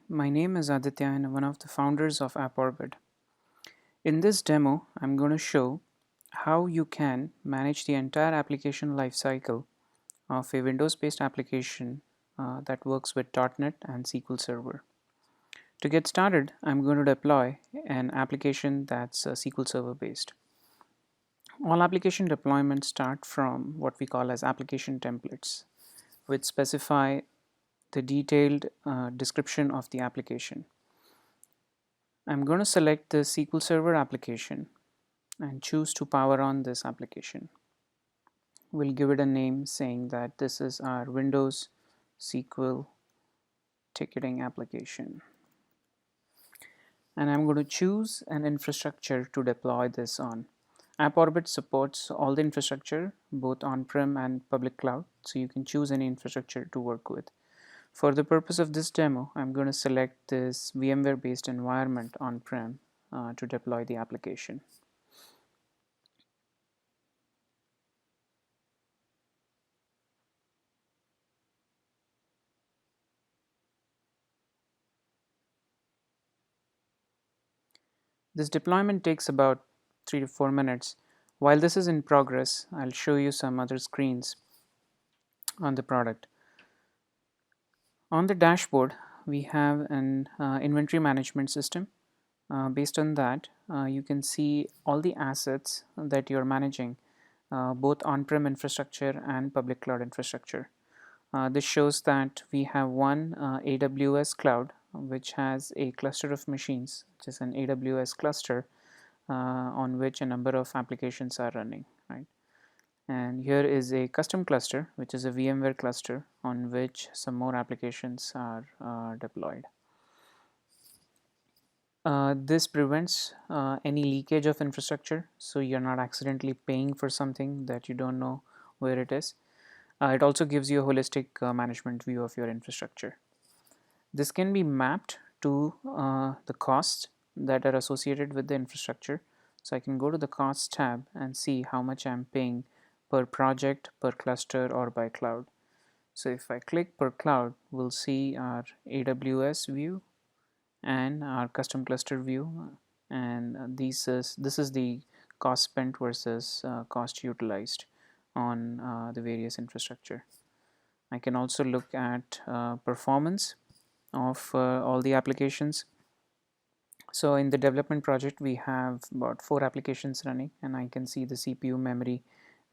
my name is Aditya and I'm one of the founders of appOrbit. In this demo, I'm going to show how you can manage the entire application lifecycle of a Windows-based application that works with .NET and SQL Server. To get started, I'm going to deploy an application that's SQL Server based. All application deployments start from what we call as application templates, which specify the detailed description of the application. I'm going to select the SQL Server application and choose to power on this application. We'll give it a name saying that this is our Windows SQL ticketing application. And I'm going to choose an infrastructure to deploy this on. appOrbit supports all the infrastructure, both on-prem and public cloud, so you can choose any infrastructure to work with. For the purpose of this demo, I'm going to select this VMware-based environment on-prem to deploy the application. This deployment takes about 3 to 4 minutes. While this is in progress, I'll show you some other screens on the product. On the dashboard, we have an inventory management system. Based on that, you can see all the assets that you're managing, both on-prem infrastructure and public cloud infrastructure. This shows that we have one AWS cloud, which has a cluster of machines, which is an AWS cluster on which a number of applications are running, right? And here is a custom cluster, which is a VMware cluster on which some more applications are deployed. This prevents any leakage of infrastructure, so you're not accidentally paying for something that you don't know where it is. It also gives you a holistic management view of your infrastructure. This can be mapped to the costs that are associated with the infrastructure. So I can go to the costs tab and see how much I'm paying per project, per cluster, or by cloud. So if I click per cloud, we'll see our AWS view and our custom cluster view, and this is the cost spent versus cost utilized on the various infrastructure. I can also look at performance of all the applications. So in the development project, we have about 4 applications running, and I can see the CPU, memory,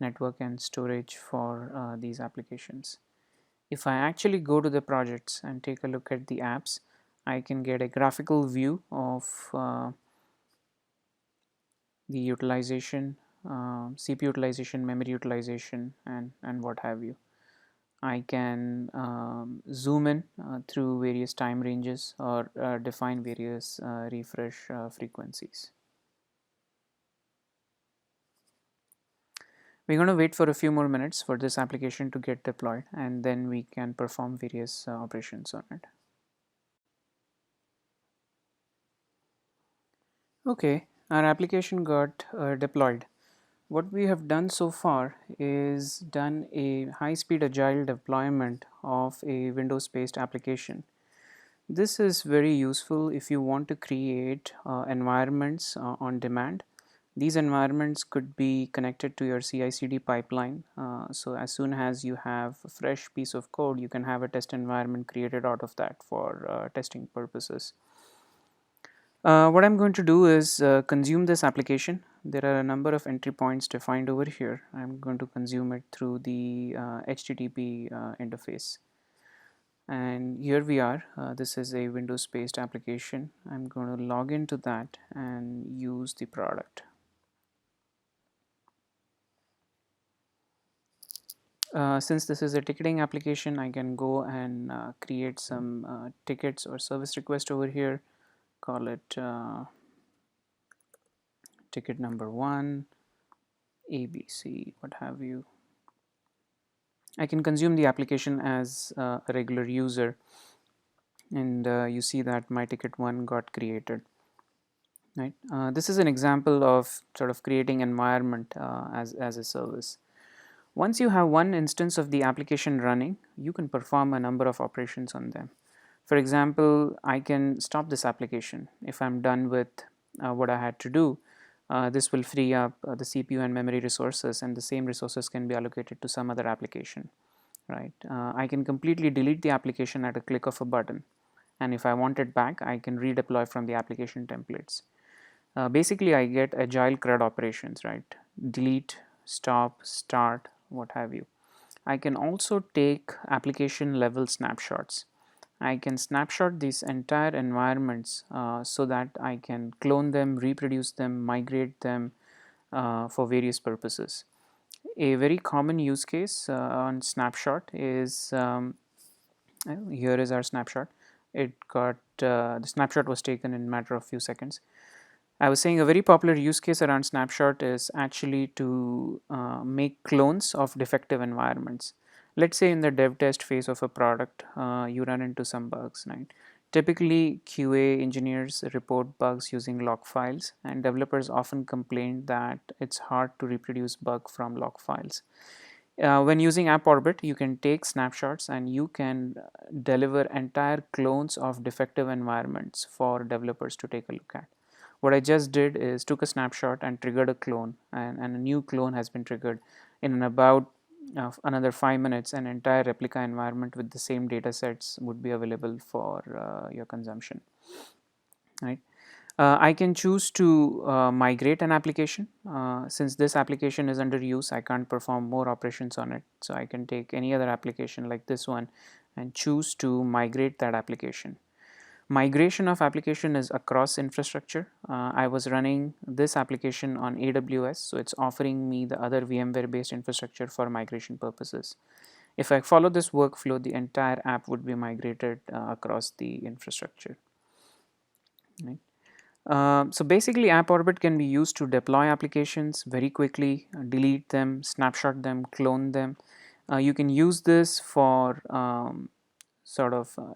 network, and storage for these applications. If I actually go to the projects and take a look at the apps, I can get a graphical view of the utilization, CPU utilization, memory utilization, and what have you. I can zoom in through various time ranges or define various refresh frequencies. We're going to wait for a few more minutes for this application to get deployed, and then we can perform various operations on it. Okay, our application got deployed. What we have done so far is done a high-speed agile deployment of a Windows-based application. This is very useful if you want to create environments on demand. These environments could be connected to your CI/CD pipeline. So as soon as you have a fresh piece of code, you can have a test environment created out of that for testing purposes. What I'm going to do is consume this application. There are a number of entry points defined over here. I'm going to consume it through the HTTP interface. And here we are. This is a Windows based application. I'm going to log into that and use the product. Since this is a ticketing application, I can go and create some tickets or service request over here. Call it ticket number 1, ABC, what have you. I can consume the application as a regular user, and you see that my ticket 1 got created. Right. This is an example of sort of creating environment as a service. Once you have one instance of the application running, you can perform a number of operations on them. For example, I can stop this application if I'm done with what I had to do. This will free up the CPU and memory resources, and the same resources can be allocated to some other application, right? I can completely delete the application at a click of a button, and if I want it back, I can redeploy from the application templates. Basically, I get agile CRUD operations, right? Delete, stop, start, what have you. I can also take application level snapshots. I can snapshot these entire environments so that I can clone them, reproduce them, migrate them for various purposes. A very common use case on snapshot is here is our snapshot. It got the snapshot was taken in a matter of few seconds. I was saying a very popular use case around snapshot is actually to make clones of defective environments. Let's say in the dev test phase of a product, you run into some bugs, right? Typically, QA engineers report bugs using log files, and developers often complain that it's hard to reproduce bug from log files. When using appOrbit, you can take snapshots and you can deliver entire clones of defective environments for developers to take a look at. What I just did is took a snapshot and triggered a clone, and a new clone has been triggered. In about another 5 minutes, an entire replica environment with the same data sets would be available for your consumption, right? I can choose to migrate an application. Since this application is under use, I can't perform more operations on it. So I can take any other application like this one and choose to migrate that application. Migration of application is across infrastructure. I was running this application on AWS, so it's offering me the other VMware based infrastructure for migration purposes. If I follow this workflow, the entire app would be migrated across the infrastructure. Right? So basically, appOrbit can be used to deploy applications very quickly, delete them, snapshot them, clone them. You can use this for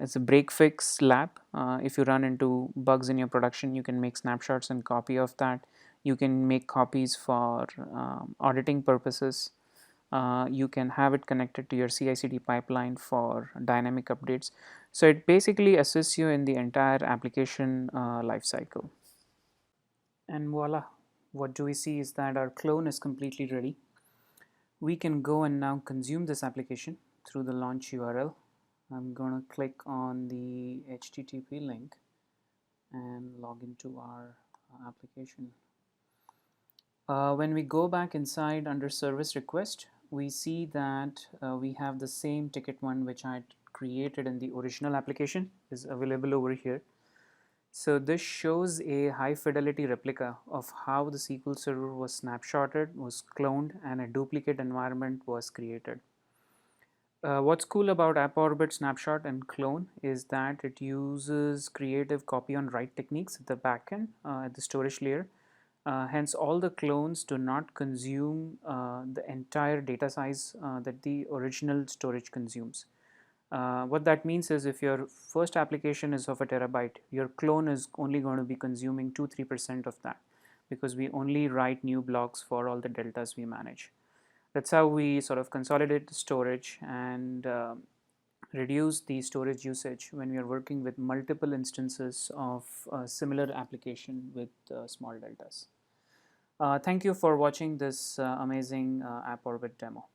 it's a break fix lab. If you run into bugs in your production, you can make snapshots and copy of that. You can make copies for auditing purposes. You can have it connected to your CI/CD pipeline for dynamic updates. So it basically assists you in the entire application lifecycle. And voila, what do we see is that our clone is completely ready. We can go and now consume this application through the launch URL. I'm going to click on the HTTP link and log into our application. When we go back inside under service request, we see that we have the same ticket one which I created in the original application is available over here. So this shows a high fidelity replica of how the SQL Server was snapshotted, was cloned, and a duplicate environment was created. What's cool about appOrbit snapshot and clone is that it uses creative copy on write techniques at the backend at the storage layer. Hence, all the clones do not consume the entire data size that the original storage consumes. What that means is if your first application is of a terabyte, your clone is only going to be consuming 2-3% of that, because we only write new blocks for all the deltas we manage. That's how we sort of consolidate the storage and reduce the storage usage when we are working with multiple instances of a similar application with small deltas. Thank you for watching this amazing appOrbit demo.